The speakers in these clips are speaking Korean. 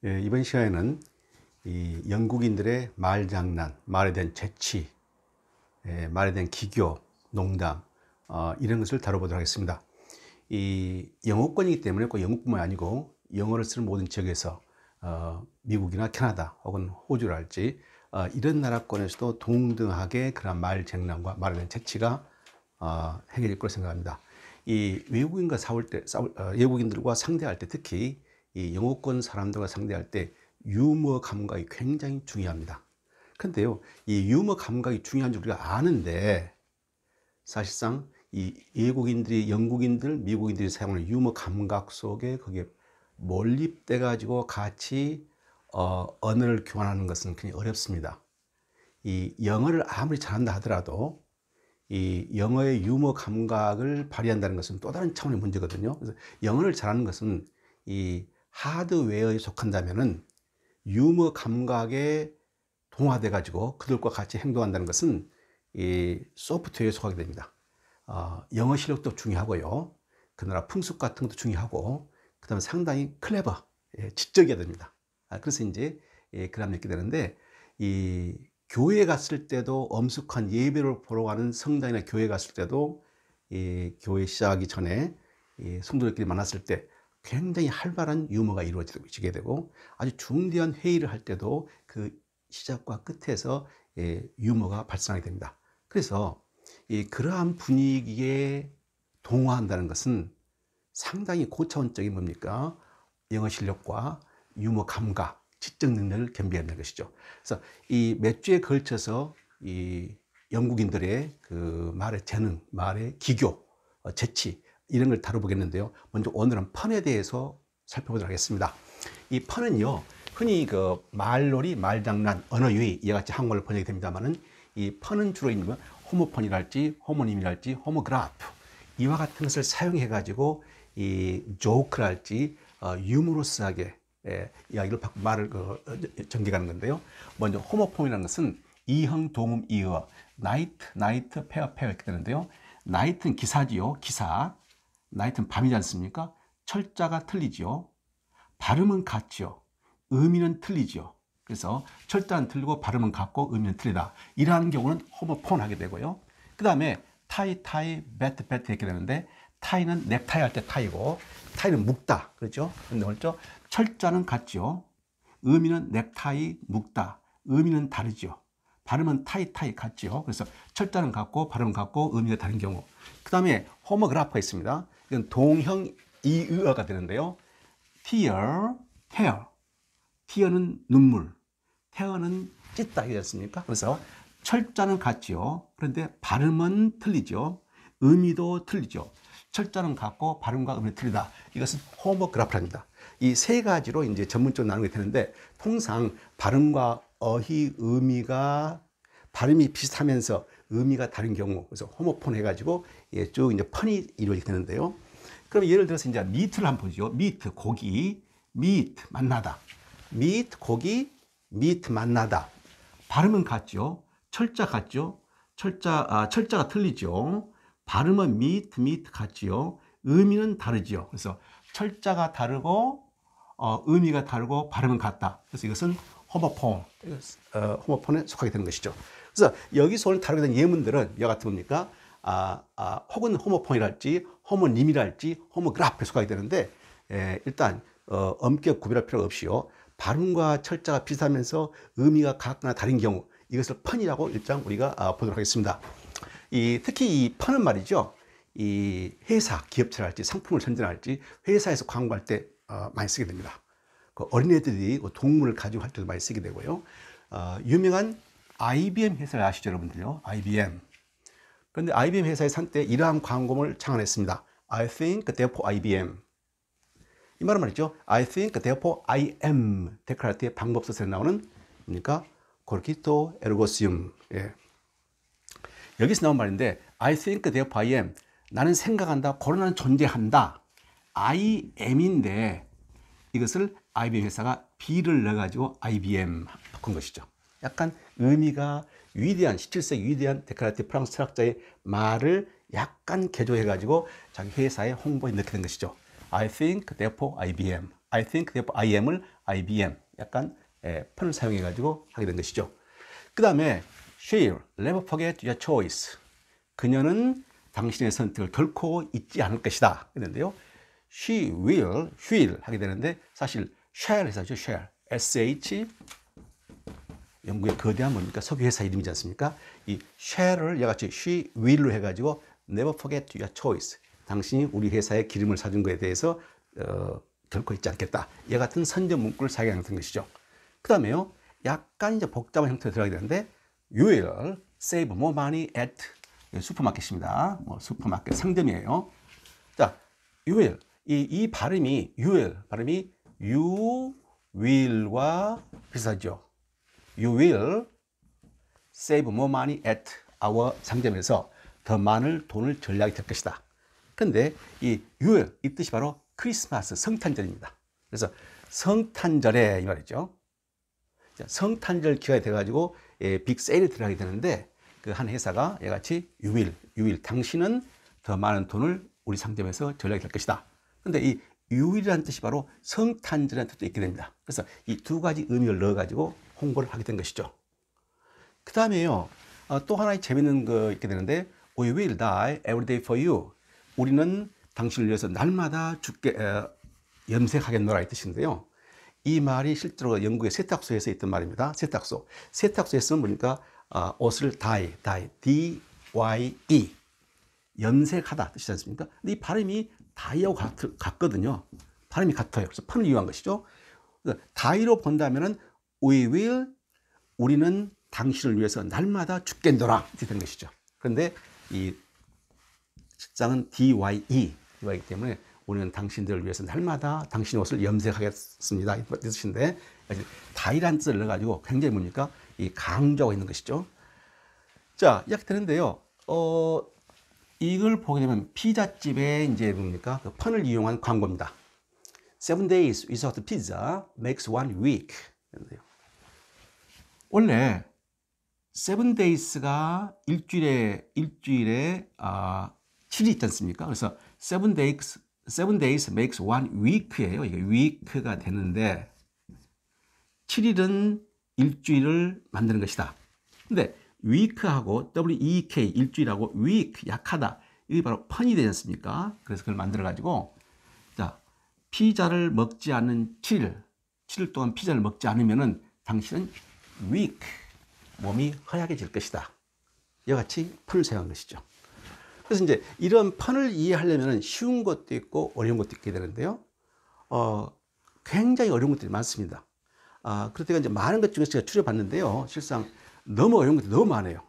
이번 시간에는 이 영국인들의 말장난, 말에 대한 재치, 말에 대한 기교, 농담, 이런 것을 다뤄보도록 하겠습니다. 이 영어권이기 때문에 꼭 영국뿐만 아니고 영어를 쓰는 모든 지역에서 미국이나 캐나다 혹은 호주랄지 이런 나라권에서도 동등하게 그런 말장난과 말에 대한 재치가 행해질 거라 생각합니다. 이 외국인과 외국인들과 상대할 때, 특히 이 영어권 사람들과 상대할 때 유머 감각이 굉장히 중요합니다. 그런데요, 이 유머 감각이 중요한 줄 우리가 아는데, 사실상 이 외국인들이, 영국인들, 미국인들이 사용하는 유머 감각 속에 그게 몰입돼 가지고 같이 언어를 교환하는 것은 굉장히 어렵습니다. 이 영어를 아무리 잘한다 하더라도 이 영어의 유머 감각을 발휘한다는 것은 또 다른 차원의 문제거든요. 그래서 영어를 잘하는 것은 이 하드웨어에 속한다면은 유머 감각에 동화돼 가지고 그들과 같이 행동한다는 것은 이 소프트웨어에 속하게 됩니다. 영어 실력도 중요하고요, 그 나라 풍습 같은 것도 중요하고, 그 다음에 상당히 클레버, 지적이어야 됩니다. 그래서 이제 그런 있게 되는데, 이 교회 갔을 때도 엄숙한 예배를 보러 가는 성당이나 교회 갔을 때도 이 교회 시작하기 전에 이 성도들끼리 만났을 때 굉장히 활발한 유머가 이루어지게 되고, 아주 중대한 회의를 할 때도 그 시작과 끝에서 유머가 발생하게 됩니다. 그래서 그러한 분위기에 동화한다는 것은 상당히 고차원적인 뭡니까? 영어 실력과 유머 감각, 지적 능력을 겸비한다는 것이죠. 그래서 이 몇 주에 걸쳐서 이 영국인들의 그 말의 재능, 말의 기교, 재치, 이런 걸 다뤄보겠는데요. 먼저 오늘은 펀에 대해서 살펴보도록 하겠습니다. 이 펀은요, 흔히 그 말놀이, 말장난, 언어유희, 이와 같이 한국말로 번역이 됩니다만은, 이 펀은 주로 있는 호모폰이랄지 호모님이랄지 호모그라프, 이와 같은 것을 사용해 가지고 이 조크랄지 유머러스하게 이야기를 말을 전개하는 건데요. 먼저 호모폼이라는 것은 이형, 동음, 이어, 나이트, 페어 이렇게 되는데요. 나이트는 기사지요, 기사. 나이트는 밤이지 않습니까? 철자가 틀리지요. 발음은 같지요. 의미는 틀리지요. 그래서 철자는 틀리고 발음은 같고 의미는 틀리다. 이러한 경우는 호모폰 하게 되고요. 그 다음에 타이, 배트 이렇게 되는데, 타이는 넥타이 할 때 타이고, 타이는 묶다, 그렇죠? 근데 그렇죠? 철자는 같지요. 의미는 넥타이, 묶다. 의미는 다르지요. 발음은 타이 같지요. 그래서 철자는 같고 발음은 같고 의미가 다른 경우. 그 다음에 호모그라프가 있습니다. 이건 동형 이의어가 되는데요. tear. tear는 눈물, tear는 찢다, 이지 않습니까? 그래서 철자는 같지요. 그런데 발음은 틀리죠. 의미도 틀리죠. 철자는 같고 발음과 의미는 틀리다. 이것은 호모그라프랍니다. 이 세 가지로 이제 전문적으로 나누게 되는데, 통상 발음과 어휘, 의미가 발음이 비슷하면서 의미가 다른 경우, 그래서 호모폰 해가지고 쭉 이제 펀이 이루어지게 되는데요. 그럼 예를 들어서 이제 미트를 한번 보죠. 미트, 고기, 미트, 만나다. 미트, 고기, 미트, 만나다. 발음은 같죠. 철자 같죠. 철자가 틀리죠. 발음은 미트 같지요. 의미는 다르지요. 그래서 철자가 다르고 의미가 다르고 발음은 같다. 그래서 이것은 호모폰에 속하게 되는 것이죠. 그래서 여기서 오늘 다루게 된 예문들은 이와 같은 겁니까? 혹은 호모폰이랄지 호모님이랄지 호모그라프에 속하게 되는데, 일단 엄격 구별할 필요가 없이요, 발음과 철자가 비슷하면서 의미가 각각나 다른 경우, 이것을 펀이라고 일단 우리가 보도록 하겠습니다. 특히 이 펀은 말이죠, 이 회사, 기업체랄지 상품을 선전할지 회사에서 광고할 때 많이 쓰게 됩니다. 그 어린애들이 동물을 가지고 할 때도 많이 쓰게 되고요. 유명한 IBM 회사를 아시죠, 여러분들요? IBM. 그런데 IBM 회사에서 한때 이러한 광고를 창안했습니다. I think therefore IBM. 이 말은 말이죠, I think therefore I am. 데카르트의 방법서에 나오는 뭡니까? 고르키토 에르고시움. 여기서 나온 말인데, I think therefore I am. 나는 생각한다, 고로나는 존재한다. I am인데 이것을 IBM 회사가 B를 넣어가지고 IBM 바꾼 것이죠. 약간 의미가 위대한, 17세기 위대한 데카르트 프랑스 철학자의 말을 약간 개조해가지고 자기 회사의 홍보에 넣게 된 것이죠. I think therefore IBM. I think therefore I am을 IBM 약간 폰을 사용해 가지고 하게 된 것이죠. 그 다음에 she'll never forget your choice. 그녀는 당신의 선택을 결코 잊지 않을 것이다 했는데요. she will 하게 되는데 사실 shall 회사죠. shall sh 영국의 거대한 뭡니까? 석유 회사 이름이지 않습니까? 이 shall을 얘같이 she will로 해가지고 never forget your choice. 당신이 우리 회사에 기름을 사준 것에 대해서 결코 잊지 않겠다. 얘 같은 선전 문구를 사용하는 것이죠. 그 다음에요, 약간 이제 복잡한 형태로 들어가게 되는데, you will save more money at 슈퍼마켓입니다. 뭐 슈퍼마켓 상점이에요. 자, you will 이 발음이 you will 발음이 you will과 비슷하죠. You will save more money at our 상점에서 더 많은 돈을 절약이 될 것이다. 근데 이 you will 이 뜻이 바로 크리스마스 성탄절입니다. 그래서 성탄절에 이 말이죠. 성탄절 기간이 돼가지고 빅 세일이 들어가게 되는데 그 한 회사가 얘같이 you will 당신은 더 많은 돈을 우리 상점에서 절약이 될 것이다. 근데 이 you will이라는 뜻이 바로 성탄절이라는 뜻도 있게 됩니다. 그래서 이 두 가지 의미를 넣어가지고 홍보를 하게 된 것이죠. 그 다음에요, 또 하나의 재밌는 거 있게 되는데 We will die every day for you. 우리는 당신을 위해서 날마다 죽게 염색하겠노라 이 뜻인데요. 이 말이 실제로 영국의 세탁소에서 있던 말입니다. 세탁소에서는 보니까 옷을 dye, D-Y-E 염색하다 뜻이지 않습니까? 근데 이 발음이 dye하고 같거든요. 발음이 같아요. 그래서 폰을 이용한 것이죠. dye로 본다면은 We will 우리는 당신을 위해서 날마다 죽겠노라 이렇게 된 것이죠. 그런데 이 실상은 DYE이기 때문에 우리는 당신들을 위해서 날마다 당신의 옷을 염색하겠습니다 이 뜻인데 다이란 뜻을 넣어가지고 굉장히 뭡니까? 이 강조하고 있는 것이죠. 자, 이렇게 되는데요. 이걸 보게 되면 피자집에 이제 뭡니까? 그 펀을 이용한 광고입니다. 7 days without pizza makes 1 week. 원래 7 days가 일주일에 7이 있지 않습니까? 그래서 7 days makes 1 week예요. 이게 week가 되는데 7일은 일주일을 만드는 것이다. 근데 week하고 W-E-K 일주일하고 week 약하다. 이게 바로 펀이 되지 않습니까? 그래서 그걸 만들어 가지고 자, 피자를 먹지 않는 7일 동안 피자를 먹지 않으면은 당신은 weak 몸이 허약해질 것이다. 이와 같이 펀을 사용한 것이죠. 그래서 이제 이런 펀을 이해하려면 쉬운 것도 있고 어려운 것도 있게 되는데요. 굉장히 어려운 것들이 많습니다. 그렇다가 이제 많은 것 중에서 제가 추려봤는데요. 실상 너무 어려운 것들이 너무 많아요.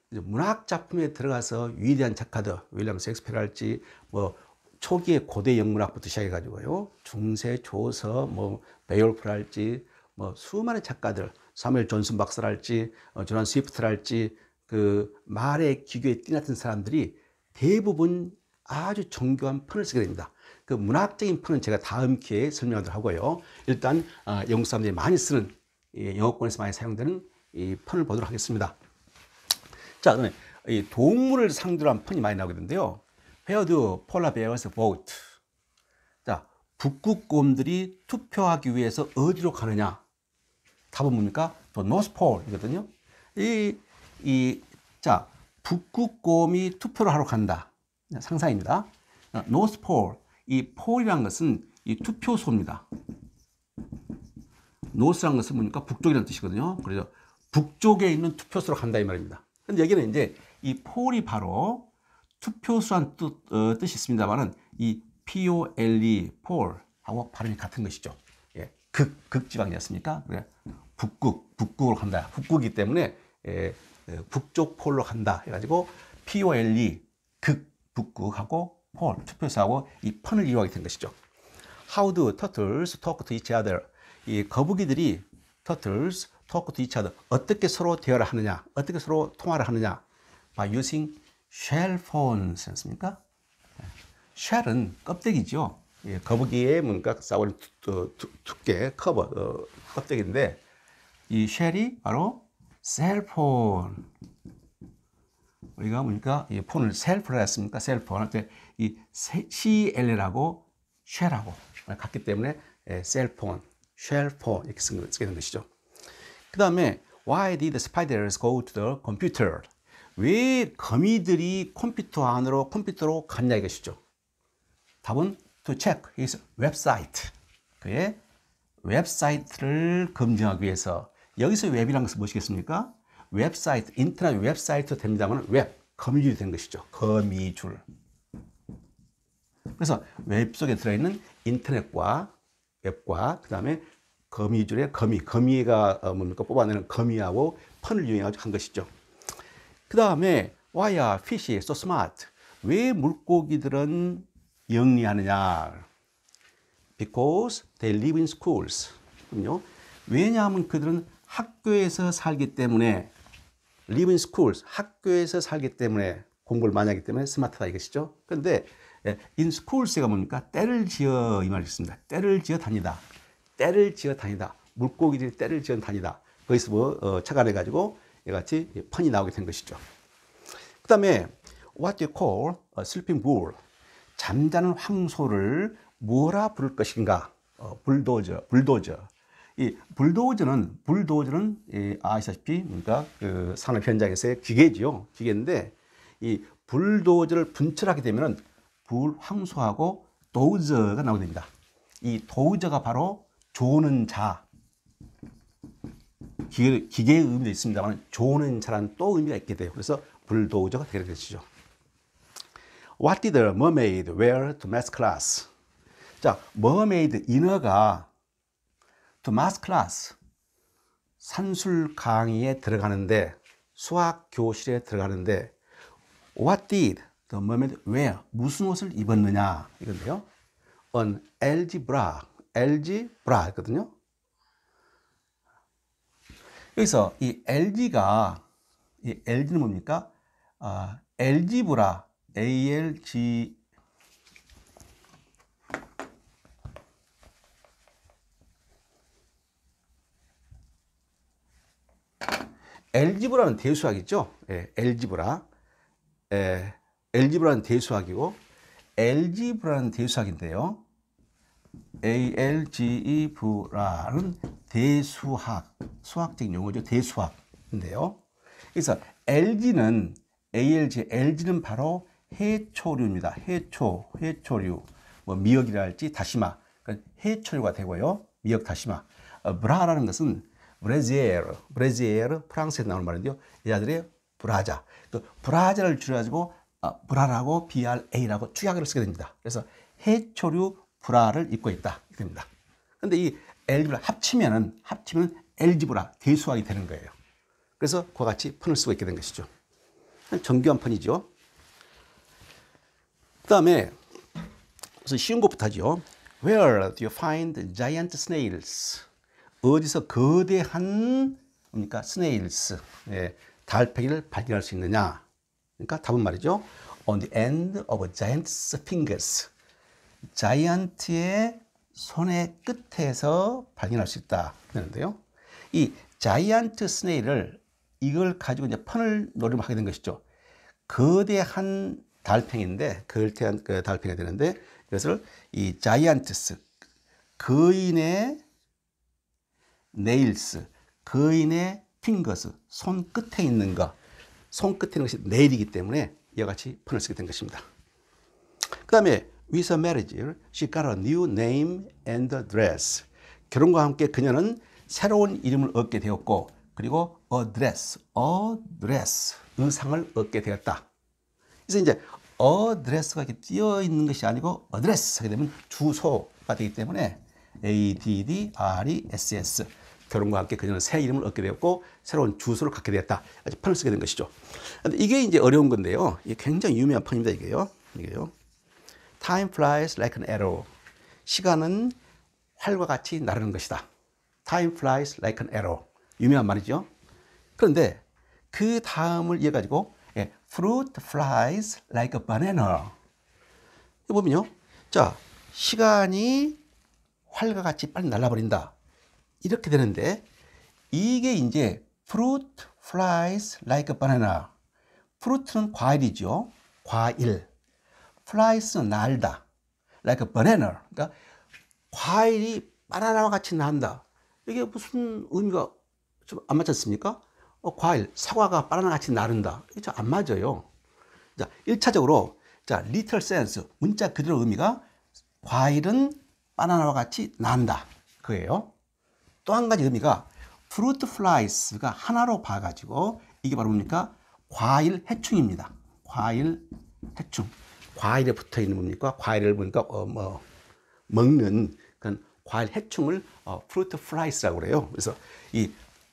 문학 작품에 들어가서 위대한 작가들, 윌리엄 셰익스피어랄지, 뭐 초기의 고대 영문학부터 시작해가지고요, 중세, 조서, 뭐 베이올프랄지, 뭐 수많은 작가들, 사무엘 존슨 박사랄지, 조난 스위프트랄지, 그 말의 기교에 뛰어났던 사람들이 대부분 아주 정교한 펀을 쓰게 됩니다. 그 문학적인 펀은 제가 다음 기회에 설명하도록 하고요. 일단 영국 사람들이 많이 쓰는 영어권에서 많이 사용되는 이 펀을 보도록 하겠습니다. 자, 그러면 이 동물을 상대로 한 펀이 많이 나오겠는데요. Where do polar bears vote? 자, 북극곰들이 투표하기 위해서 어디로 가느냐? 답은 뭡니까? The North Pole이거든요. 자, 북극곰이 투표를 하러 간다. 상상입니다. North Pole. 이 폴이라는 것은 이 투표소입니다. North라는 것은 뭡니까? 북쪽이라는 뜻이거든요. 그래서 북쪽에 있는 투표소로 간다 이 말입니다. 근데 여기는 이제 이 폴이 바로 투표소란 뜻이 있습니다만은 이 P-O-L-E, 폴하고 발음이 같은 것이죠. 예, 극지방이었습니까? 그래, 북극으로 간다. 북극이기 때문에 북쪽 폴로 간다 해가지고 P-O-L-E, 북극하고 폴, 투표소하고 이 펀을 이용하게 된 것이죠. How do turtles talk to each other? 이 거북이들이 turtles talk to each other. 어떻게 서로 대화를 하느냐? 어떻게 서로 통화를 하느냐? By using shell phones 않습니까? shell은 껍데기죠. 예, 거북이의 뭔가 싸우는 두께, 커버, 껍데기인데 이 shell이 바로 셀폰. 우리가 보니까 이 폰을 셀폰을 했습니까? 셀폰 할 때 이 CL하고 쉘하고 같기 때문에 셀폰, shell phone 이렇게 쓰게 되는 것이죠. 그 다음에 why did the spiders go to the computer? 왜 거미들이 컴퓨터로 갔냐 이것이죠. 답은 to check his website. 그의 웹사이트를 검증하기 위해서. 여기서 웹이라는 것은 무엇이겠습니까? 웹사이트, 인터넷 웹사이트 됩니다만 웹, 거미줄이 된 것이죠. 거미줄. 그래서 웹 속에 들어있는 인터넷과 웹과 그 다음에 거미줄의 거미가 뭡니까? 뽑아내는 거미하고 펀을 이용해 한 것이죠. 그 다음에 why are fish so smart? 왜 물고기들은 영리하느냐? Because they live in schools. 왜냐하면 그들은 학교에서 살기 때문에 live in schools, 학교에서 살기 때문에 공부를 많이 하기 때문에 스마트다 이것이죠. 그런데 in schools가 뭡니까? 때를 지어 이 말이 있습니다. 때를 지어 다니다. 때를 지어 다니다. 물고기들이 때를 지어 다니다. 거기서 착안해 가지고 이같이 펀이 나오게 된 것이죠. 그 다음에 what do you call a sleeping bull? 잠자는 황소를 뭐라 부를 것인가? 불도저. 이 불도저는 아시다시피 그러니까 그 산업 현장에서의 기계죠. 기계인데 이 불도저를 분출하게 되면은 불황소하고 도저가 나오게 됩니다. 이 도저가 바로 조는 자. 기계의 의미도 있습니다만 조는 자라는 또 의미가 있게 돼요. 그래서 불도저가 되게 되시죠. What did the mermaid wear to math class? 자, mermaid 인어가 to math class 산술 강의에 들어가는데 수학 교실에 들어가는데 What did the mermaid wear? 무슨 옷을 입었느냐 이건데요. An algebra 했거든요. 여기서 이 LG는 뭡니까? 알지브라 알지브라는 대수학이죠. 알지브라는 대수학이고 알지브라는 대수학인데요. 알geb라는 수학적인 용어죠. 대수학인데요. 그래서 LG는 바로 해초류입니다. 해초류. 뭐 미역이라 할지 다시마. 그러니까 해초류가 되고요. 미역 다시마. 브라라는 것은 브레지에르 프랑스에서 나오는 말인데요. 여자들의 브라자. 그 브라자를 줄여가지고 브라라고 BRA라고 축약을 쓰게 됩니다. 그래서 해초류 브라를 입고 있다. 이렇게 됩니다. 그런데 이 알지브라 합치면 알지브라 대수학이 되는 거예요. 그래서 그와 같이 펀을 쓰고 있게 된 것이죠. 정교한 펀이죠. 그 다음에 쉬운 것부터 하죠. Where do you find giant snails? 어디서 거대한 뭡니까? snails, 달팽이를 발견할 수 있느냐? 그러니까 답은 말이죠. On the end of a giant's fingers. 자이언트의 손의 끝에서 발견할 수 있다. 그러는데요. 이 자이언트 스네일을 이걸 가지고 이제 펀을 노림하게 된 것이죠. 거대한 달팽이인데, 거대한 달팽이가 되는데, 이것을 이 자이언트스, 거인의 네일스, 거인의 핑거스, 손 끝에 있는 것, 손 끝에 있는 것이 네일이기 때문에 이와 같이 펀을 쓰게 된 것입니다. 그 다음에 with her marriage, she got a new name and a dress. 결혼과 함께 그녀는 새로운 이름을 얻게 되었고, 그리고 a dress, 의상을 얻게 되었다. 그래서 이제 a dress가 이렇게 띄어 있는 것이 아니고 a dress 하게 되면 주소가 되기 때문에 ADDRESS. 결혼과 함께 그녀는 새 이름을 얻게 되었고 새로운 주소를 갖게 되었다. 아주 펀을 쓰게 된 것이죠. 근데 이게 이제 어려운 건데요. 이게 굉장히 유명한 펀입니다. 이게요. Time flies like an arrow. 시간은 활과 같이 나르는 것이다. Time flies like an arrow. 유명한 말이죠. 그런데 그 다음을 이어가지고 Fruit flies like a banana. 이거 보면요. 자, 시간이 활과 같이 빨리 날아버린다. 이렇게 되는데 이게 이제 Fruit flies like a banana. fruit는 과일이죠. 과일. flies는 날다. like a banana. 그러니까 과일이 바나나와 같이 난다. 이게 무슨 의미가 좀 안 맞지 않습니까? 과일, 사과가 바나나 같이 나른다. 이게 안 맞아요. 자, 1차적으로, 자, literal sense, 문자 그대로 의미가 과일은 바나나와 같이 난다. 그예요. 또 한 가지 의미가 fruit flies가 하나로 봐가지고 이게 바로 뭡니까? 과일 해충입니다. 과일 해충. 과일에 붙어 있는 뭡니까? 과일을 보니까 먹는 그런 과일 해충을 fruit flies라고 그래요. 그래서 이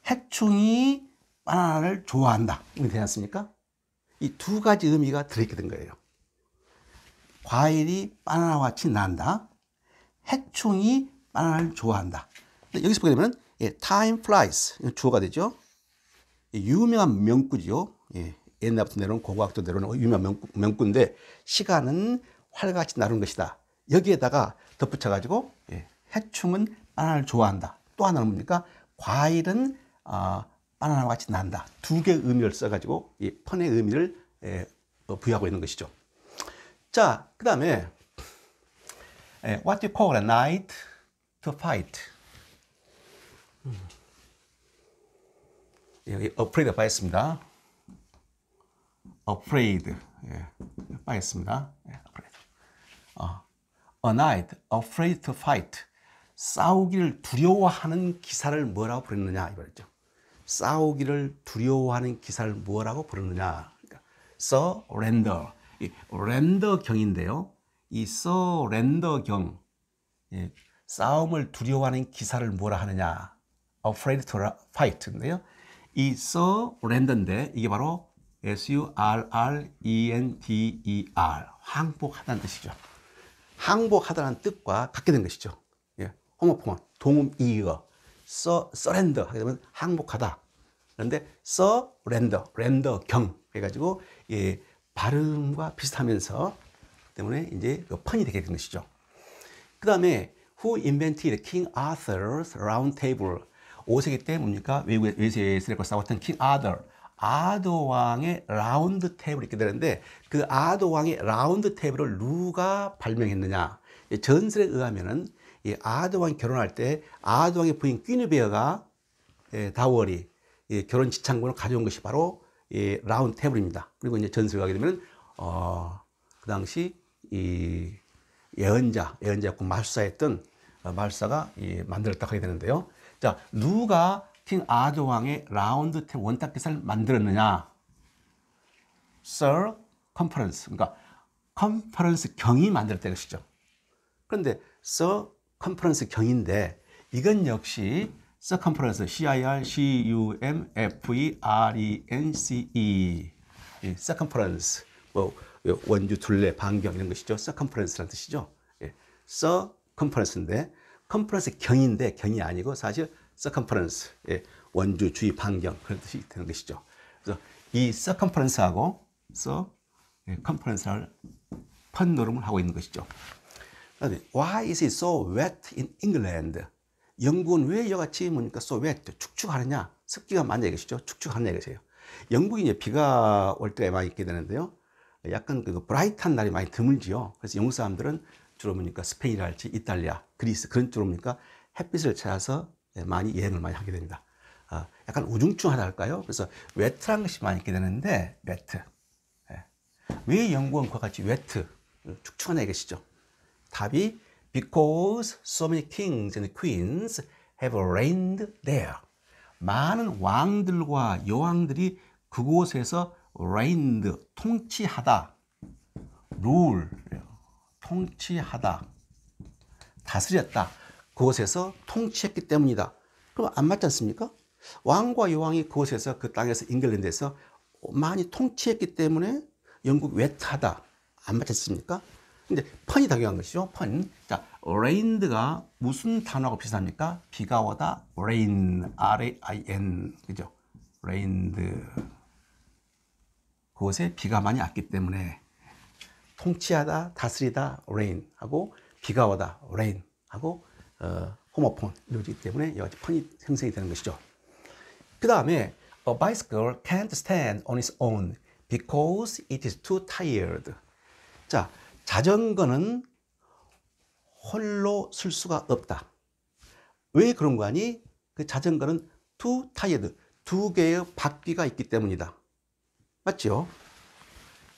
해충이 바나나를 좋아한다. 이게 되지 않습니까? 이 두 가지 의미가 들어있게 된 거예요. 과일이 바나나와 같이 난다. 해충이 바나나를 좋아한다. 여기서 보게 되면 time flies 주어가 되죠. 유명한 명구죠. 옛날부터 내려온 고고학도 내려온 유명한 명구인데 시간은 활같이 나르는 것이다. 여기에다가 덧붙여가지고 해충은 바나나를 좋아한다. 또 하나는 뭡니까? 과일은 바나나와 같이 난다. 두 개의 의미를 써가지고 이 펀의 의미를 부여하고 있는 것이죠. 자, 그 다음에 What do you call a knight to fight? 여기 afraid 빠졌습니다. afraid 빠졌습니다. afraid. A knight afraid to fight. 싸우기를 두려워하는 기사를 뭐라고 부르느냐 이거죠. 싸우기를 두려워하는 기사를 뭐라고 부르느냐. 그러니까 surrender. 이 렌더 경인데요. 이 surrender 경, 싸움을 두려워하는 기사를 뭐라 하느냐. afraid to fight인데요. 이 surrender인데 이게 바로 surrender, 항복하다는 뜻이죠. 항복하다는 뜻과 같게 된 것이죠. 호모폰, 동음 이어, surrender 하게 되면 항복하다. 그런데 surrender, 렌더 경 해가지고 발음과 비슷하면서 때문에 이제 펀이 되게 된 것이죠. 그 다음에 Who invented King Arthur's Round Table? 5세기 때 뭡니까? 외세에서 싸웠던 킹 아더 왕의 라운드 테이블이 있게 되는데 그 아더 왕의 라운드 테이블을 누가 발명했느냐? 전설에 의하면은 이 아더 왕이 결혼할 때 아더 왕의 부인 퀴니베어가 다월이 결혼 지창금을 가져온 것이 바로 라운드 테이블입니다. 그리고 이제 전설에 가게 되면 그 당시 이 예언자였고 마술사였던 마술사가 만들었다고 하게 되는데요. 자, 누가 킹 아더 왕의 라운드 테이블 원탁기사를 만들었느냐? Sir Conference, 그러니까 컨퍼런스 경이 만들었다는 것이죠. 그런데 Sir Conference 경인데 이건 역시 Circumference, C-I-R-C-U-M-F-E-R-E-N-C-E, Circumference, 뭐 원주 둘레 반경 이런 것이죠. Circumference라는 뜻이죠. Circumference인데 컨퍼런스 경인데 경이 아니고 사실 Circumference, 원주 주위 반경 그런 뜻이 되는 것이죠. 그래서 이 Circumference하고 Circumference를 펀 노름을 하고 있는 것이죠. Why is it so wet in England? 영국은 왜 이같이 뭡니까? so wet, 축축하느냐? 습기가 많냐 이것이죠. 축축하느냐 이것이에요. 영국이 이제 비가 올 때 많이 있게 되는데요. 약간 그 브라이트한 날이 많이 드물지요. 그래서 영국 사람들은 주로 뭡니까? 스페인이랄지 이탈리아, 그리스 그런 쪽으로 뭡니까? 햇빛을 찾아서 많이 여행을 많이 하게 됩니다. 약간 우중충하다 할까요? 그래서 웨트한 것이 많이 있게 되는데 웨트. 왜 영국은 그와 같이 웨트, 축축하냐 이것이죠. 답이 Because so many kings and queens have reigned there. 많은 왕들과 여왕들이 그곳에서 reigned, 통치하다, rule, 통치하다, 다스렸다. 그곳에서 통치했기 때문이다. 그럼 안 맞지 않습니까? 왕과 여왕이 그곳에서 그 땅에서 잉글랜드에서 많이 통치했기 때문에 영국 웨트하다. 안 맞지 않습니까? 근데 펀이 당연한 것이죠. 펀. 자, reigned가 무슨 단어하고 비슷합니까? 비가 오다, rain, R-A-I-N, 그죠? reigned. 그곳에 비가 많이 왔기 때문에 통치하다, 다스리다, rain 하고 비가 오다, rain 하고 호모폰 이루어지기 때문에 여러 가지 펀이 형성이 되는 것이죠. 그 다음에 A bicycle can't stand on its own because it is too tired. 자, 자전거는 홀로 쓸 수가 없다. 왜 그런 거 아니? 그 자전거는 two tired, 두 개의 바퀴가 있기 때문이다. 맞죠?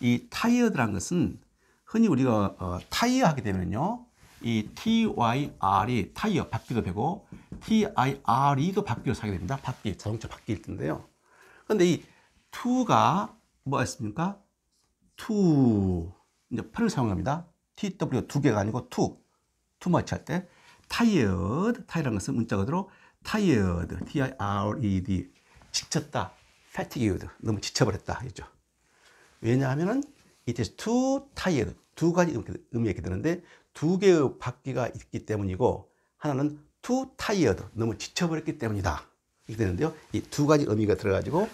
이 tired라는 것은 흔히 우리가 타이어 하게 되면요, 이 TYR이 타이어 바퀴도 되고 TIRE도 바퀴로 사게 됩니다. 바퀴, 자동차 바퀴일 텐데요. 그런데 이 to가 뭐였습니까? to, 이제 편을 사용합니다. TW 두 개가 아니고 too much 할 때 tired라는 것은 문자 그대로 tired, T-I-R-E-D, 지쳤다, fatigued, 너무 지쳐버렸다 이죠. 왜냐하면은 it is too tired, 두 가지 의미가 있게 되는데 두 개의 바퀴가 있기 때문이고 하나는 too tired, 너무 지쳐버렸기 때문이다 이렇게 되는데요. 이 두 가지 의미가 들어가지고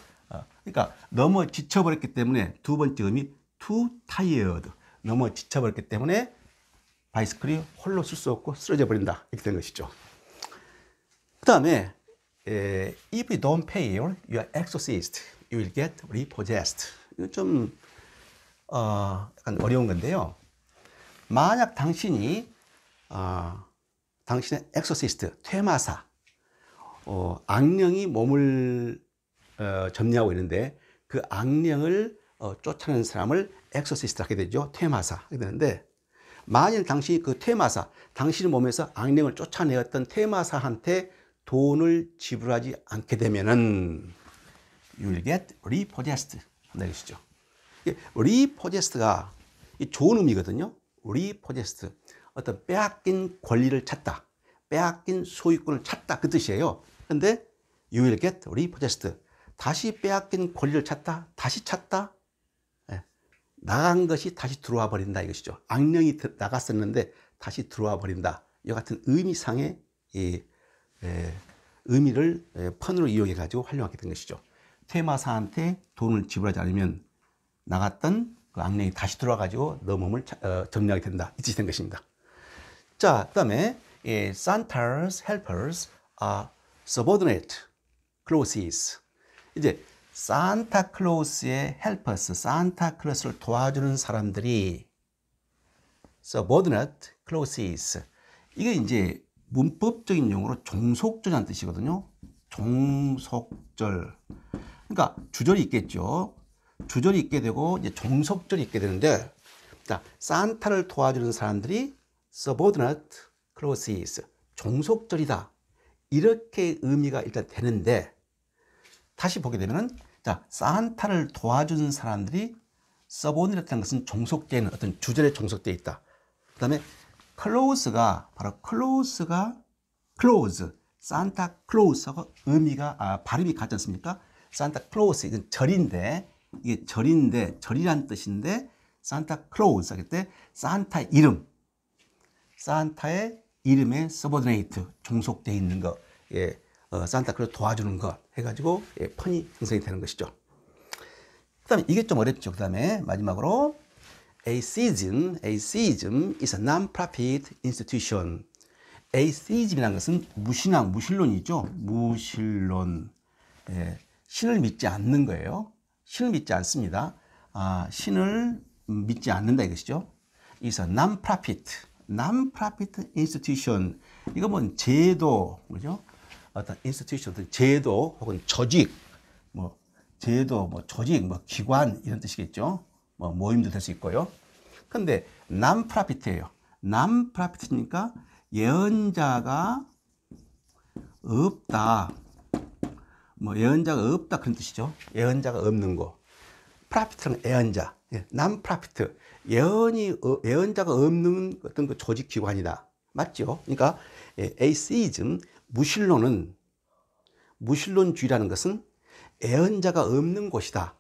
그러니까 너무 지쳐버렸기 때문에 두 번째 의미 too tired, 너무 지쳐버렸기 때문에 바이스클이 홀로 쓸 수 없고 쓰러져 버린다 이렇게 된 것이죠. 그 다음에 if you don't pay your exorcist, you will get repossessed. 이건 좀 약간 어려운 건데요. 만약 당신이 당신의 엑소시스트, 퇴마사, 악령이 몸을 점령하고 있는데 그 악령을 쫓아내는 사람을 엑소시스트 하게 되죠. 퇴마사 하게 되는데 만일 당신이 그 퇴마사, 당신의 몸에서 악령을 쫓아내었던 퇴마사한테 돈을 지불하지 않게 되면은 you will get repossessed 한다는 것이죠. repossessed가 좋은 의미거든요. repossessed, 어떤 빼앗긴 권리를 찾다, 빼앗긴 소유권을 찾다 그 뜻이에요. 그런데 you will get repossessed, 다시 빼앗긴 권리를 찾다, 다시 찾다, 나간 것이 다시 들어와 버린다 이것이죠. 악령이 나갔었는데 다시 들어와 버린다. 이 같은 의미상의 의미를 펀으로 이용해 가지고 활용하게 된 것이죠. 퇴마사한테 돈을 지불하지 않으면 나갔던 그 악령이 다시 들어와 가지고 너 몸을 점령하게 된다 이 뜻이 된 것입니다. 자, 그다음에 Santa's helpers are subordinate clauses. 이제 산타클로스의 헬퍼스, 산타클로스를 도와주는 사람들이 subordinate clauses. 이게 이제 문법적인 용어로 종속절이라는 뜻이거든요. 종속절. 그러니까 주절이 있겠죠. 주절이 있게 되고 이제 종속절이 있게 되는데, 자, 산타를 도와주는 사람들이 subordinate clauses, 종속절이다. 이렇게 의미가 일단 되는데, 다시 보게 되면은, 자, 산타를 도와주는 사람들이 subordinate라는 것은 종속되어 있는 어떤 주절에 종속되어 있다. 그 다음에 clause가 바로 clause, 산타 클로스하고 의미가 발음이 같지 않습니까? 산타 클로스, 이건 절인데, 이게 절이란 뜻인데, 산타 클로스 할 때 산타 이름, 산타의 이름에 subordinate, 종속되어 있는 거, 산타클로스 도와주는 것 해가지고 펀이 형성이 되는 것이죠. 그 다음에 이게 좀 어렵죠. 그 다음에 마지막으로 Atheism is a non-profit institution. Atheism이라는 것은 무신앙, 무신론이죠. 무신론. 신을 믿지 않는 거예요. 신을 믿지 않습니다. 신을 믿지 않는다 이것이죠. is a non-profit institution. 이거 뭐 제도, 그죠? 어떤 institution, 제도 혹은 조직, 제도, 조직, 기관 이런 뜻이겠죠. 모임도 될 수 있고요. 근데 non-profit예요. non-profit이니까 예언자가 없다. 예언자가 없다 그런 뜻이죠. 예언자가 없는 거. profit는 예언자. non-profit. 예언자가 없는 어떤 그 조직 기관이다. 맞죠? 그러니까 atheism, 무신론주의라는 것은 예언자가 없는 곳이다.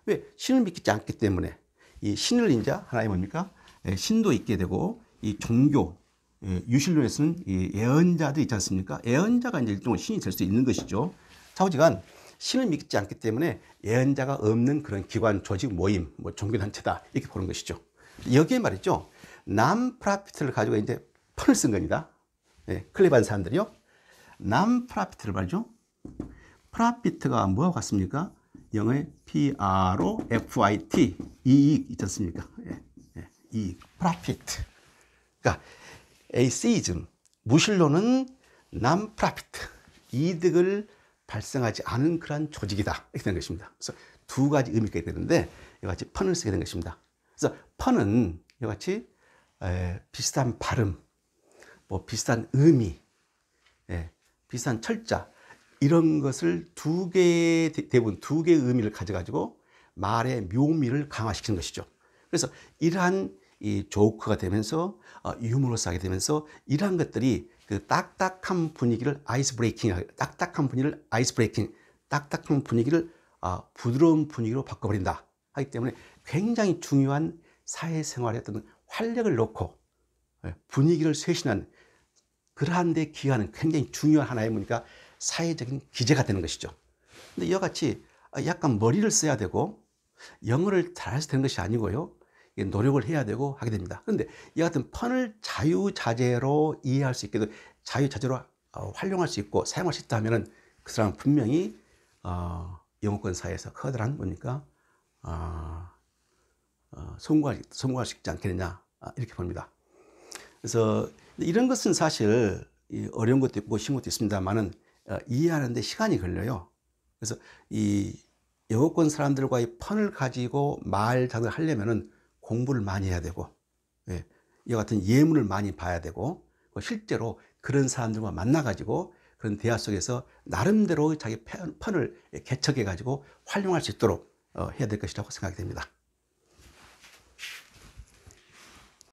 왜? 신을 믿지 않기 때문에. 이 신을 이제 하나의 뭡니까? 신도 있게 되고, 이 종교, 유신론에서는 이 예언자들이 있지 않습니까? 예언자가 이제 일종의 신이 될 수 있는 것이죠. 좌우지간 신을 믿지 않기 때문에 예언자가 없는 그런 기관, 조직, 모임, 종교단체다. 이렇게 보는 것이죠. 여기에 말이죠. non-profit를 가지고 이제 펀을 쓴 겁니다. 클레버한 사람들이요. non-profit를 말이죠. profit가 뭐하고 같습니까? 영어의 P-R-O-F-I-T, 이익 있지 않습니까? 이익, profit. 그러니까 atheism, 무신론은 non-profit, 이득을 발생하지 않은 그러한 조직이다, 이렇게 되는 것입니다. 그래서 두 가지 의미가 되는데 이와 같이 펀을 쓰게 된 것입니다. 그래서 펀은 이와 같이 비슷한 발음, 뭐 비슷한 의미, 비슷한 철자, 이런 것을 대부분 두 개의 의미를 가져가지고 말의 묘미를 강화시키는 것이죠. 그래서 이러한 이 조크가 되면서 유머러스하게 되면서 이러한 것들이 그 딱딱한 분위기를 아이스 브레이킹, 딱딱한 분위기를 부드러운 분위기로 바꿔버린다 하기 때문에 굉장히 중요한 사회생활의 어떤 활력을 놓고 분위기를 쇄신한 그러한 데 기여하는 굉장히 중요한 하나의 뭐니까 사회적인 기제가 되는 것이죠. 근데 이와 같이 약간 머리를 써야 되고 영어를 잘해서 되는 것이 아니고요, 노력을 해야 되고 하게 됩니다. 그런데 이 같은 펀을 자유자재로 이해할 수 있게, 자유자재로 활용할 수 있고 사용할 수 있다 하면은 그 사람은 분명히 영어권 사회에서 커다란 뭐니까 성공할 수 있지 않겠느냐, 이렇게 봅니다. 그래서 이런 것은 사실 어려운 것도 있고 쉬운 것도 있습니다만은 이해하는데 시간이 걸려요. 그래서 이 영어권 사람들과의 펀을 가지고 말 장을 하려면은 공부를 많이 해야 되고, 이와 같은 예문을 많이 봐야 되고, 실제로 그런 사람들과 만나가지고 그런 대화 속에서 나름대로 자기 펀을 개척해가지고 활용할 수 있도록 해야 될 것이라고 생각이 됩니다.